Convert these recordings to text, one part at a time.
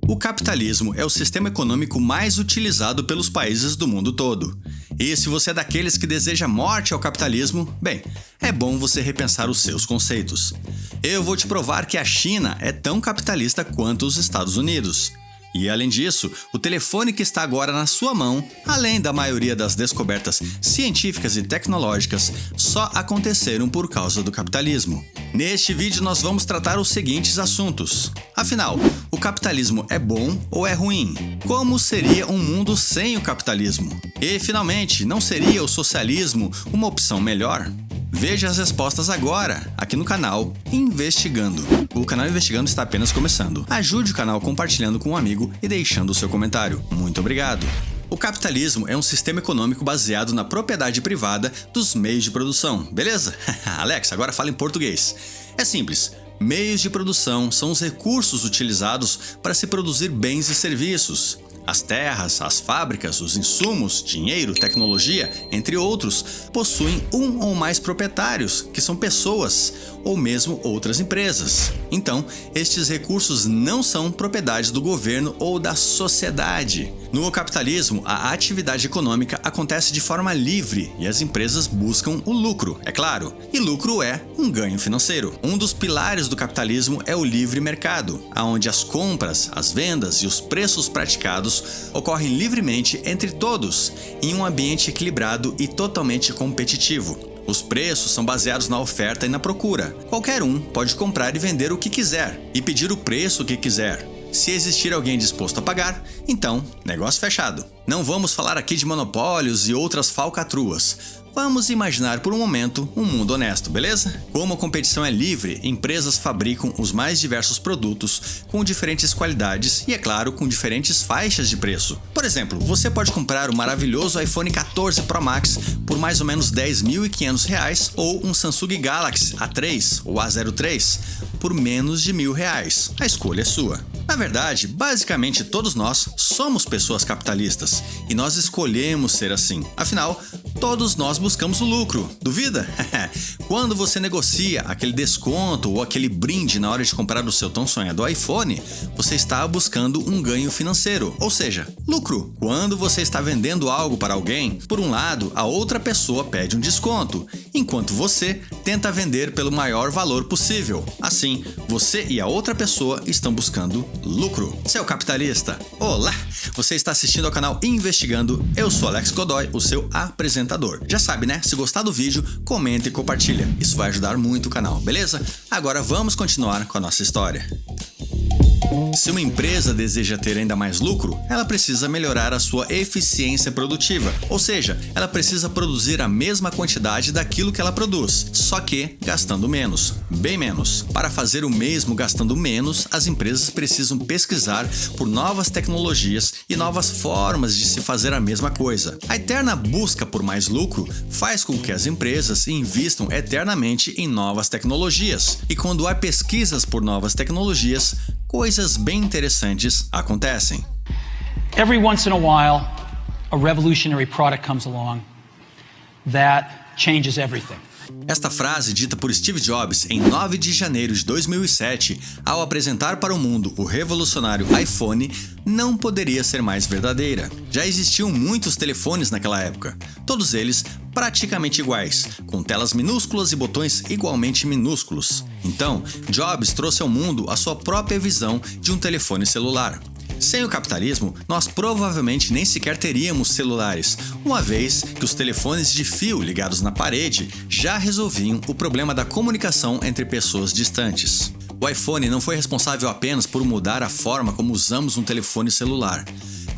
O capitalismo é o sistema econômico mais utilizado pelos países do mundo todo. E se você é daqueles que deseja morte ao capitalismo, bem, é bom você repensar os seus conceitos. Eu vou te provar que a China é tão capitalista quanto os Estados Unidos. E além disso, o telefone que está agora na sua mão, além da maioria das descobertas científicas e tecnológicas, só aconteceram por causa do capitalismo. Neste vídeo nós vamos tratar os seguintes assuntos. Afinal, o capitalismo é bom ou é ruim? Como seria um mundo sem o capitalismo? E finalmente, não seria o socialismo uma opção melhor? Veja as respostas agora, aqui no canal Investigando. O canal Investigando está apenas começando. Ajude o canal compartilhando com um amigo e deixando o seu comentário. Muito obrigado! O capitalismo é um sistema econômico baseado na propriedade privada dos meios de produção, beleza? Alex, agora fala em português. É simples. Meios de produção são os recursos utilizados para se produzir bens e serviços. As terras, as fábricas, os insumos, dinheiro, tecnologia, entre outros, possuem um ou mais proprietários, que são pessoas, ou mesmo outras empresas. Então, estes recursos não são propriedade do governo ou da sociedade. No capitalismo, a atividade econômica acontece de forma livre e as empresas buscam o lucro, é claro. E lucro é um ganho financeiro. Um dos pilares do capitalismo é o livre mercado, onde as compras, as vendas e os preços praticados ocorrem livremente entre todos, em um ambiente equilibrado e totalmente competitivo. Os preços são baseados na oferta e na procura. Qualquer um pode comprar e vender o que quiser e pedir o preço que quiser. Se existir alguém disposto a pagar, então, negócio fechado. Não vamos falar aqui de monopólios e outras falcatruas. Vamos imaginar por um momento um mundo honesto, beleza? Como a competição é livre, empresas fabricam os mais diversos produtos com diferentes qualidades e, é claro, com diferentes faixas de preço. Por exemplo, você pode comprar o maravilhoso iPhone 14 Pro Max por mais ou menos R$10.500 ou um Samsung Galaxy A3 ou A03 por menos de R$1.000. A escolha é sua. Na verdade, basicamente todos nós somos pessoas capitalistas e nós escolhemos ser assim. Afinal, todos nós buscamos o lucro. Duvida? Quando você negocia aquele desconto ou aquele brinde na hora de comprar o seu tão sonhado iPhone, você está buscando um ganho financeiro, ou seja, lucro. Quando você está vendendo algo para alguém, por um lado, a outra pessoa pede um desconto, enquanto você tenta vender pelo maior valor possível. Assim, você e a outra pessoa estão buscando lucro. Seu capitalista, olá! Você está assistindo ao canal Investigando. Eu sou Alex Godoy, o seu apresentador. Já sabe, né? Se gostar do vídeo, comenta e compartilha. Isso vai ajudar muito o canal, beleza? Agora vamos continuar com a nossa história. Se uma empresa deseja ter ainda mais lucro, ela precisa melhorar a sua eficiência produtiva, ou seja, ela precisa produzir a mesma quantidade daquilo que ela produz, só que gastando menos, bem menos. Para fazer o mesmo gastando menos, as empresas precisam pesquisar por novas tecnologias e novas formas de se fazer a mesma coisa. A eterna busca por mais lucro faz com que as empresas invistam eternamente em novas tecnologias, e quando há pesquisas por novas tecnologias, coisas bem interessantes acontecem. Every once in a while, a revolutionary product comes along that changes everything. Esta frase, dita por Steve Jobs em 9 de janeiro de 2007, ao apresentar para o mundo o revolucionário iPhone, não poderia ser mais verdadeira. Já existiam muitos telefones naquela época, todos eles praticamente iguais, com telas minúsculas e botões igualmente minúsculos. Então, Jobs trouxe ao mundo a sua própria visão de um telefone celular. Sem o capitalismo, nós provavelmente nem sequer teríamos celulares, uma vez que os telefones de fio ligados na parede já resolviam o problema da comunicação entre pessoas distantes. O iPhone não foi responsável apenas por mudar a forma como usamos um telefone celular.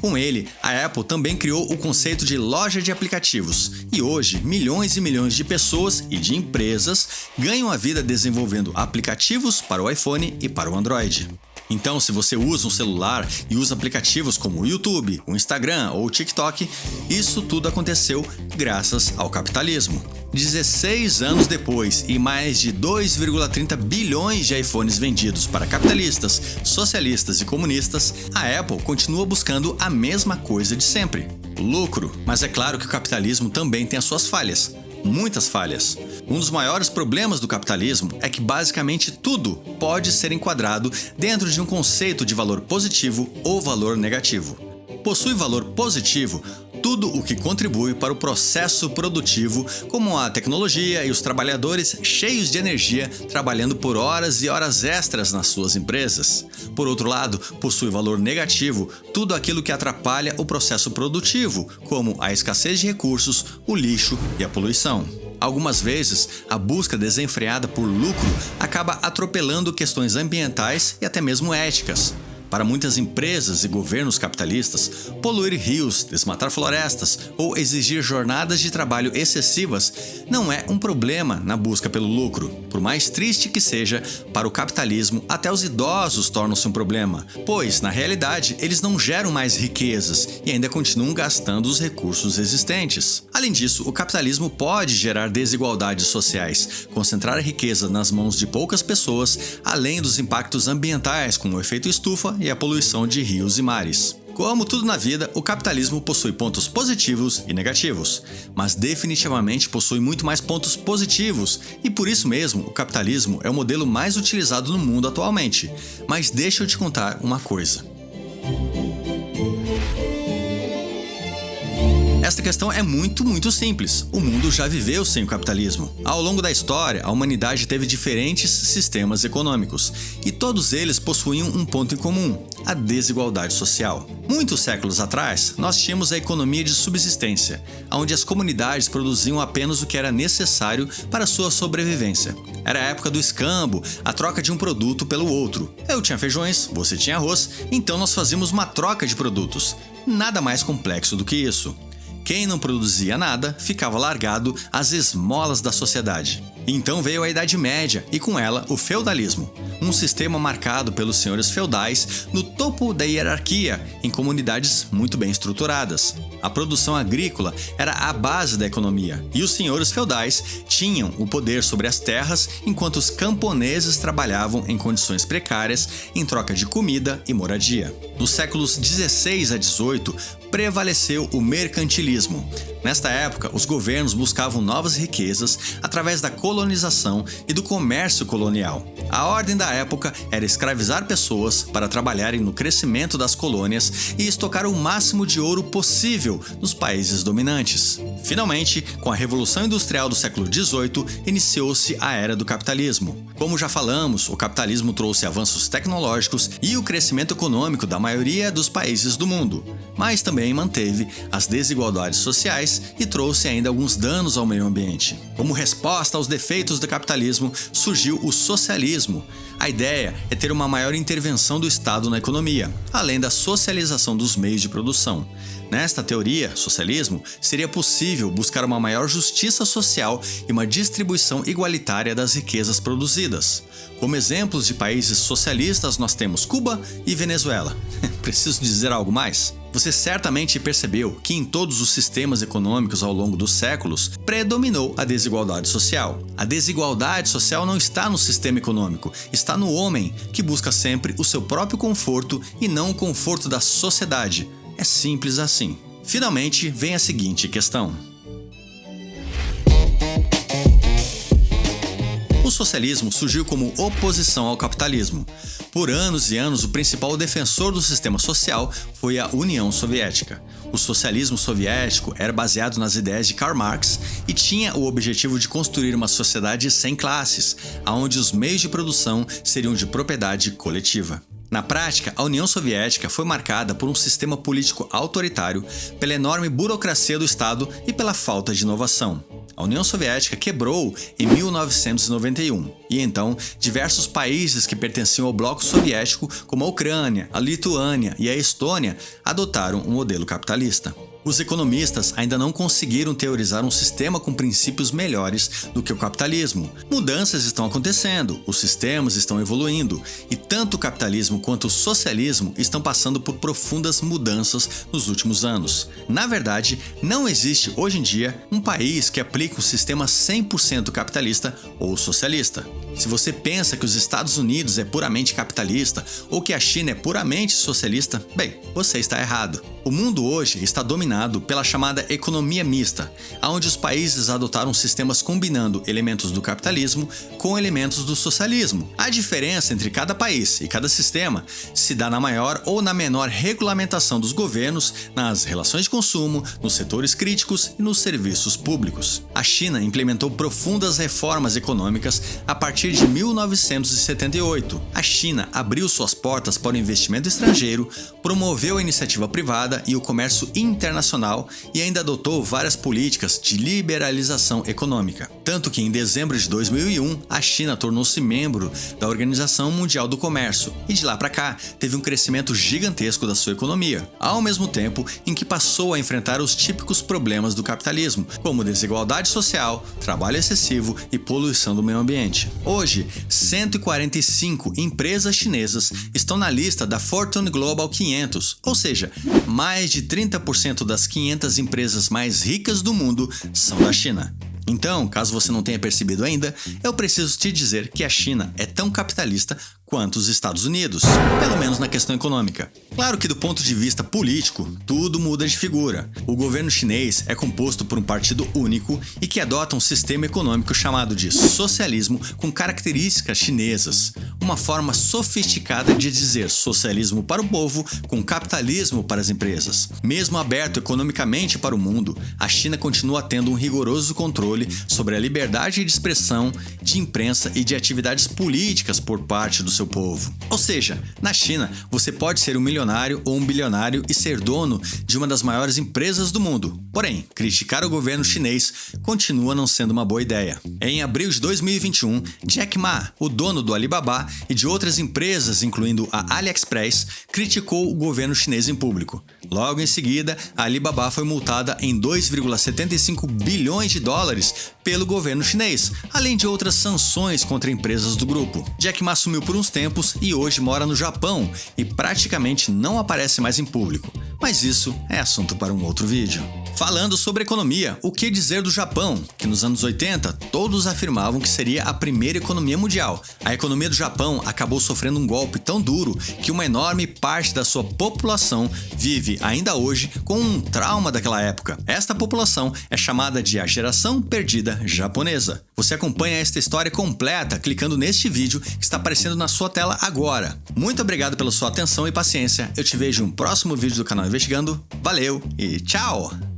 Com ele, a Apple também criou o conceito de loja de aplicativos, e hoje milhões e milhões de pessoas e de empresas ganham a vida desenvolvendo aplicativos para o iPhone e para o Android. Então, se você usa um celular e usa aplicativos como o YouTube, o Instagram ou o TikTok, isso tudo aconteceu graças ao capitalismo. 16 anos depois e mais de 2,30 bilhões de iPhones vendidos para capitalistas, socialistas e comunistas, a Apple continua buscando a mesma coisa de sempre: lucro. Mas é claro que o capitalismo também tem as suas falhas. muitas falhas. Um dos maiores problemas do capitalismo é que basicamente tudo pode ser enquadrado dentro de um conceito de valor positivo ou valor negativo. Possui valor positivo tudo o que contribui para o processo produtivo, como a tecnologia e os trabalhadores cheios de energia trabalhando por horas e horas extras nas suas empresas. Por outro lado, possui valor negativo tudo aquilo que atrapalha o processo produtivo, como a escassez de recursos, o lixo e a poluição. Algumas vezes, a busca desenfreada por lucro acaba atropelando questões ambientais e até mesmo éticas. Para muitas empresas e governos capitalistas, poluir rios, desmatar florestas ou exigir jornadas de trabalho excessivas não é um problema na busca pelo lucro. Por mais triste que seja, para o capitalismo, até os idosos tornam-se um problema, pois, na realidade, eles não geram mais riquezas e ainda continuam gastando os recursos existentes. Além disso, o capitalismo pode gerar desigualdades sociais, concentrar a riqueza nas mãos de poucas pessoas, além dos impactos ambientais, como o efeito estufa e a poluição de rios e mares. Como tudo na vida, o capitalismo possui pontos positivos e negativos, mas definitivamente possui muito mais pontos positivos, e por isso mesmo o capitalismo é o modelo mais utilizado no mundo atualmente. Mas deixa eu te contar uma coisa. Esta questão é muito simples. O mundo já viveu sem o capitalismo. Ao longo da história, a humanidade teve diferentes sistemas econômicos, e todos eles possuíam um ponto em comum: a desigualdade social. Muitos séculos atrás, nós tínhamos a economia de subsistência, onde as comunidades produziam apenas o que era necessário para sua sobrevivência. Era a época do escambo, a troca de um produto pelo outro. Eu tinha feijões, você tinha arroz, então nós fazíamos uma troca de produtos. Nada mais complexo do que isso. Quem não produzia nada ficava largado às esmolas da sociedade. Então veio a Idade Média e com ela o feudalismo, um sistema marcado pelos senhores feudais no topo da hierarquia em comunidades muito bem estruturadas. A produção agrícola era a base da economia e os senhores feudais tinham o poder sobre as terras enquanto os camponeses trabalhavam em condições precárias em troca de comida e moradia. Nos séculos 16 a 18, prevaleceu o mercantilismo. Nesta época, os governos buscavam novas riquezas através da colonização e do comércio colonial. A ordem da época era escravizar pessoas para trabalharem no crescimento das colônias e estocar o máximo de ouro possível nos países dominantes. Finalmente, com a Revolução Industrial do século XVIII, iniciou-se a Era do Capitalismo. Como já falamos, o capitalismo trouxe avanços tecnológicos e o crescimento econômico da maioria dos países do mundo, mas também manteve as desigualdades sociais e trouxe ainda alguns danos ao meio ambiente. Como resposta aos defeitos do capitalismo, surgiu o socialismo. A ideia é ter uma maior intervenção do Estado na economia, além da socialização dos meios de produção. Nesta teoria, socialismo, seria possível buscar uma maior justiça social e uma distribuição igualitária das riquezas produzidas. Como exemplos de países socialistas, nós temos Cuba e Venezuela. Preciso dizer algo mais? Você certamente percebeu que em todos os sistemas econômicos ao longo dos séculos predominou a desigualdade social. A desigualdade social não está no sistema econômico, está no homem, que busca sempre o seu próprio conforto e não o conforto da sociedade. É simples assim. Finalmente, vem a seguinte questão. O socialismo surgiu como oposição ao capitalismo. Por anos e anos, o principal defensor do sistema social foi a União Soviética. O socialismo soviético era baseado nas ideias de Karl Marx e tinha o objetivo de construir uma sociedade sem classes, onde os meios de produção seriam de propriedade coletiva. Na prática, a União Soviética foi marcada por um sistema político autoritário, pela enorme burocracia do Estado e pela falta de inovação. A União Soviética quebrou em 1991 e então diversos países que pertenciam ao bloco soviético, como a Ucrânia, a Lituânia e a Estônia, adotaram um modelo capitalista. Os economistas ainda não conseguiram teorizar um sistema com princípios melhores do que o capitalismo. Mudanças estão acontecendo, os sistemas estão evoluindo, e tanto o capitalismo quanto o socialismo estão passando por profundas mudanças nos últimos anos. Na verdade, não existe hoje em dia um país que aplique um sistema 100% capitalista ou socialista. Se você pensa que os Estados Unidos é puramente capitalista ou que a China é puramente socialista, bem, você está errado. O mundo hoje está dominado pela chamada economia mista, onde os países adotaram sistemas combinando elementos do capitalismo com elementos do socialismo. A diferença entre cada país e cada sistema se dá na maior ou na menor regulamentação dos governos, nas relações de consumo, nos setores críticos e nos serviços públicos. A China implementou profundas reformas econômicas a partir de 1978. A China abriu suas portas para o investimento estrangeiro, promoveu a iniciativa privada e o comércio internacional e ainda adotou várias políticas de liberalização econômica. Tanto que em dezembro de 2001, a China tornou-se membro da Organização Mundial do Comércio e de lá para cá teve um crescimento gigantesco da sua economia, ao mesmo tempo em que passou a enfrentar os típicos problemas do capitalismo, como desigualdade social, trabalho excessivo e poluição do meio ambiente. Hoje, 145 empresas chinesas estão na lista da Fortune Global 500, ou seja, mais de 30% das 500 empresas mais ricas do mundo são da China. Então, caso você não tenha percebido ainda, eu preciso te dizer que a China é tão capitalista quanto os Estados Unidos, pelo menos na questão econômica. Claro que do ponto de vista político, tudo muda de figura. O governo chinês é composto por um partido único e que adota um sistema econômico chamado de socialismo com características chinesas, uma forma sofisticada de dizer socialismo para o povo com capitalismo para as empresas. Mesmo aberto economicamente para o mundo, a China continua tendo um rigoroso controle sobre a liberdade de expressão, de imprensa e de atividades políticas por parte do seu povo. Ou seja, na China, você pode ser um milionário ou um bilionário e ser dono de uma das maiores empresas do mundo. Porém, criticar o governo chinês continua não sendo uma boa ideia. Em abril de 2021, Jack Ma, o dono do Alibaba e de outras empresas, incluindo a AliExpress, criticou o governo chinês em público. Logo em seguida, a Alibaba foi multada em 2,75 bilhões de dólares pelo governo chinês, além de outras sanções contra empresas do grupo. Jack Ma sumiu por uns tempos e hoje mora no Japão e praticamente não aparece mais em público. Mas isso é assunto para um outro vídeo. Falando sobre economia, o que dizer do Japão, que nos anos 80 todos afirmavam que seria a primeira economia mundial. A economia do Japão acabou sofrendo um golpe tão duro que uma enorme parte da sua população vive ainda hoje com um trauma daquela época. Esta população é chamada de a geração perdida japonesa. Você acompanha esta história completa clicando neste vídeo que está aparecendo na sua tela agora. Muito obrigado pela sua atenção e paciência. Eu te vejo no próximo vídeo do canal Investigando. Valeu e tchau!